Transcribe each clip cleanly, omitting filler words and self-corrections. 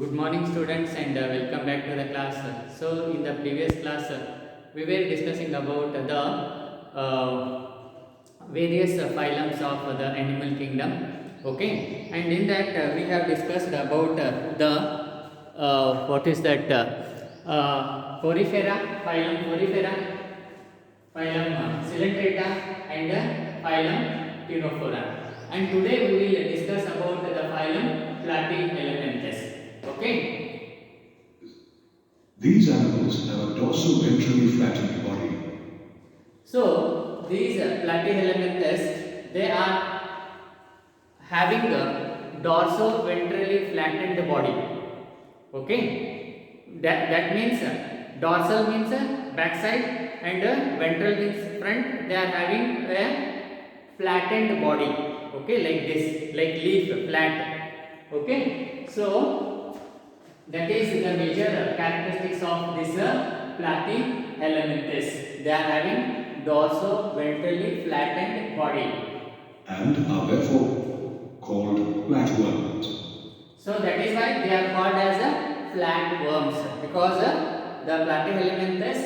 Good morning students and welcome back to the class. So in the previous class we were discussing about the various phylums of the animal kingdom. Okay, and in that we have discussed about the what is that Porifera, phylum Porifera, phylum Coelenterata and phylum Thyrophora. And today we will discuss about the phylum Platyhelminthes. Okay. These animals have a dorso-ventrally flattened body. So these Platyhelminthes, they are having a dorso-ventrally flattened body. Okay. That means dorsal means backside and ventral means front. They are having a flattened body. Okay, like this, like leaf, flat. Okay. So that is the major characteristics of this Platyhelminthes. They are having dorso-ventrally flattened body. And are therefore called flatworms. So that is why they are called as flatworms, because the Platyhelminthes,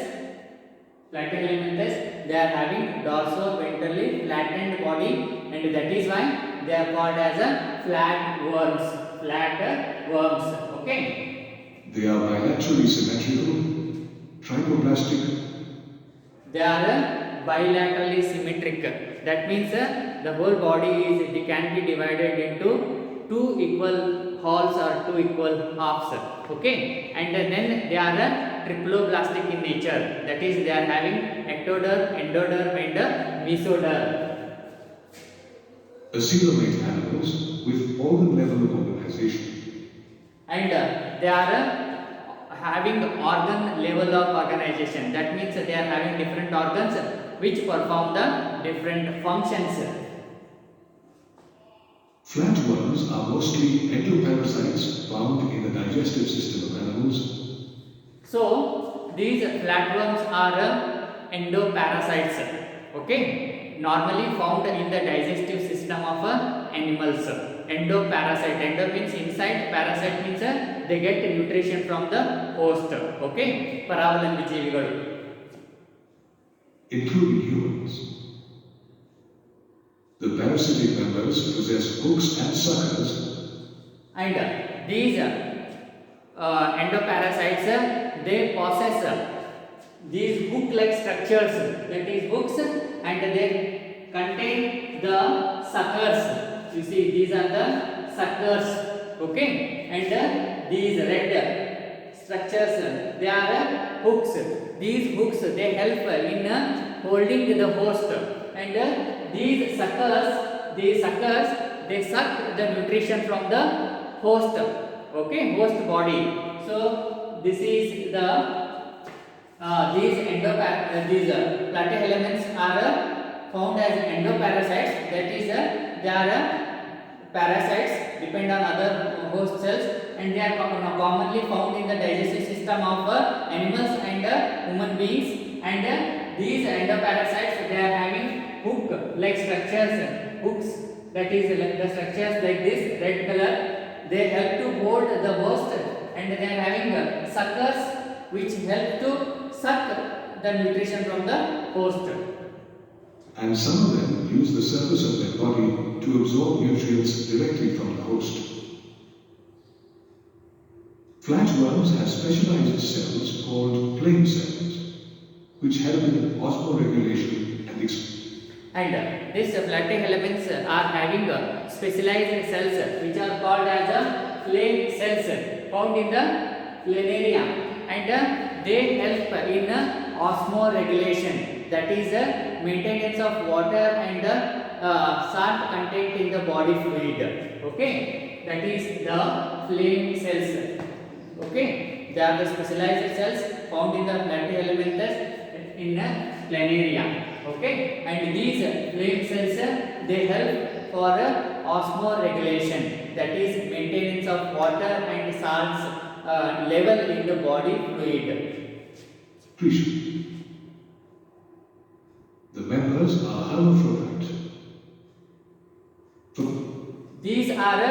they are having dorso-ventrally flattened body, and that is why they are called as flatworms. Flatworms. Okay. They are bilaterally symmetrical, trichoplastic. They are bilaterally symmetric. That means the whole body can be divided into two equal halves or two equal halves. Okay, and then they are triploblastic in nature. That is, they are having ectoderm, endoderm, and mesoderm. Coelomate animals with organ level organization. And they are having organ level of organization. That means they are having different organs which perform the different functions. Flatworms are mostly endoparasites found in the digestive system of animals. So these flatworms are endoparasites. Okay, normally found in the digestive system of animals. Endoparasite. Endo means inside, parasite means they get nutrition from the host. Okay, ಪರಾವಲಂಬಿ ಜೀವಿಗಳು. Including humans. The parasitic members possess hooks and suckers. And these endoparasites, they possess these hook-like structures, that is hooks, and they contain the suckers. You see, these are the suckers. Okay, and these red structures, they are hooks. These hooks, they help in holding the host, and these suckers, they suck the nutrition from the host. Okay, host body. So this is the these platyhelminths are found as endoparasites. That is, they are parasites, depend on other host cells, and they are commonly found in the digestive system of animals and human beings. And these endoparasites, they are having hook-like structures, hooks. That is, the structures like this, red color. They help to hold the host, and they are having suckers which help to suck the nutrition from the host. And some of them use the surface of their body to absorb nutrients directly from the host. Flatworms have specialized cells called flame cells, which help in osmoregulation and And these platyhelminths are having specialized cells which are called as flame cells, found in the planaria, and they help in osmoregulation. That is, maintenance of water and salt content in the body fluid. Okay, that is the flame cells. Okay, they are the specialized cells found in the platyhelminthes in planaria. Okay, and these flame cells, they help for osmoregulation. That is, maintenance of water and salts level in the body fluid. The members are hermaphrodite. These are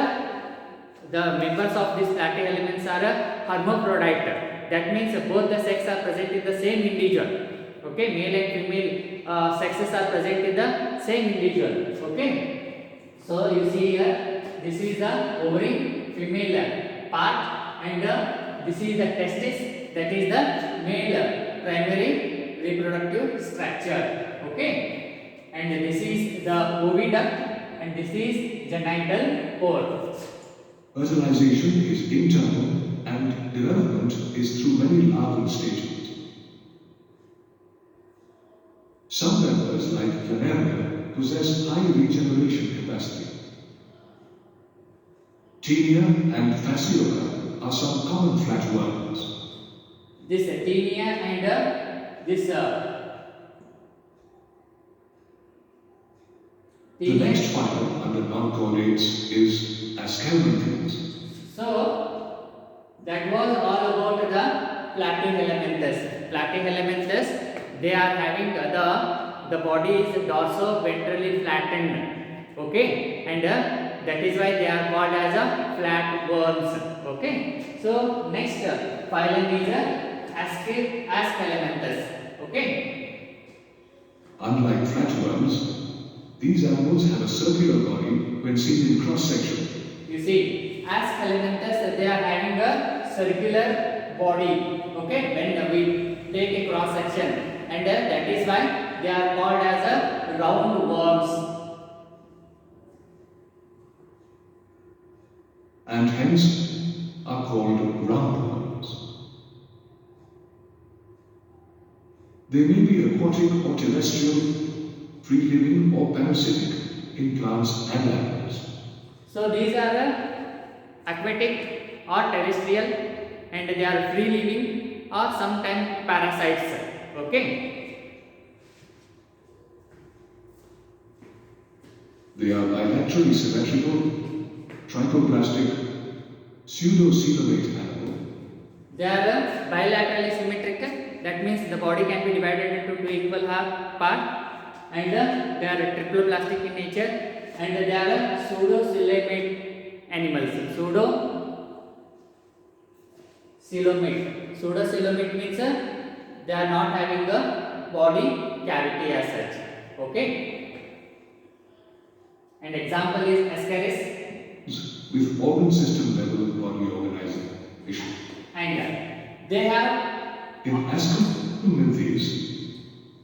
the members of these plateau elements are hermaphrodite. That means both the sexes are present in the same individual. Okay, male and female sexes are present in the same individual. Okay, so you see here, this is the ovary, female part, and this is the testis, that is the male primary reproductive structure. Okay, and this is the oviduct, and this is genital pole. Fertilization is internal and development is through many larval stages. Some members, like Planaria, possess high regeneration capacity. Taenia and Fasciola are some common flatworms. This taenia and this The next phylum under non-chordates is Ascalanthes. So that was all about the platyhelminthes. Platyhelminthes, they are having the body is dorso-ventrally flattened. Okay, and that is why they are called as a flatworms. Okay, so next phylum is Ascalanthes. Okay. Unlike flatworms, these animals have a circular body when seen in cross-section. You see, Ascalanthes, they are having a circular body. Okay, when we take a cross section, and that is why they are called as a round worms. And hence are called roundworms. They may be aquatic or terrestrial, free-living or parasitic in plants and animals. So these are aquatic or terrestrial, and they are free-living or sometimes parasites. Okay. They are bilaterally symmetrical, trichoplastic, pseudocoelomate animal. They are bilaterally symmetrical. That means the body can be divided into two equal half part. And they are triploplastic in nature, and they are pseudocoelomate animals. Pseudocoelomate means they are not having a body cavity as such. Okay. And example is Ascaris. With organ system level body organization. And they have in Ascalanthes,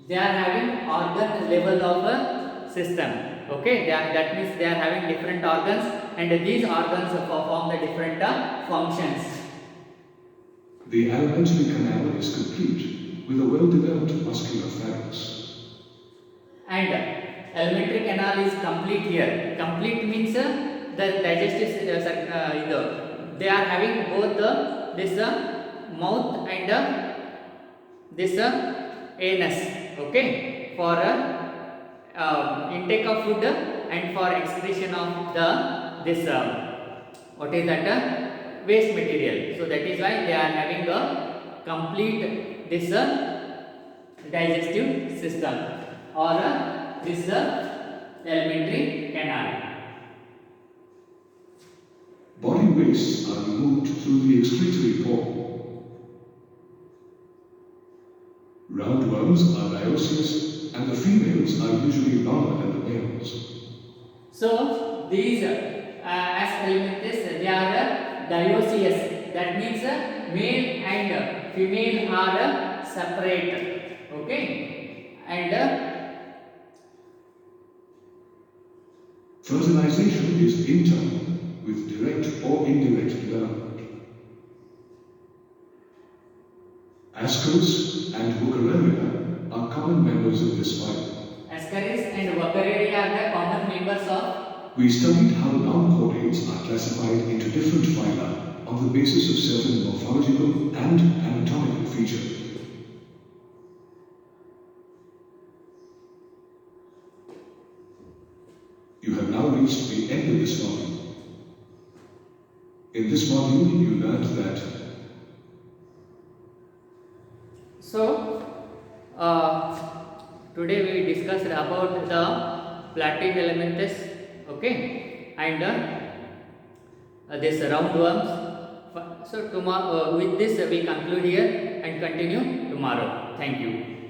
they are having organ level of a system. Okay, that means they are having different organs, and these organs perform the different functions. The alimentary canal is complete with a well-developed muscular pharynx. And alimentary canal is complete here. Complete means the digestive they are having both this mouth and this anus. Okay, for intake of food and for excretion of this what is that waste material. So that is why they are having a complete this digestive system or this alimentary canal. Body wastes are removed through the excretory pore. Roundworms are dioecious, and the females are usually longer than the males. So these Ascalanthes, they are dioecious. That means male and female are separate. Okay, and fertilization is internal with direct or indirect development. Ascaris and Wuchereria are common members of this phylum. Ascaris and Wuchereria are the common members of. We studied how non-chordates are classified into different phyla on the basis of certain morphological and anatomical features. You have now reached the end of this module. In this module, you learned that today we discussed about the platyhelminthes, okay, and this roundworms. So tomorrow, with this we conclude here and continue tomorrow. Thank you.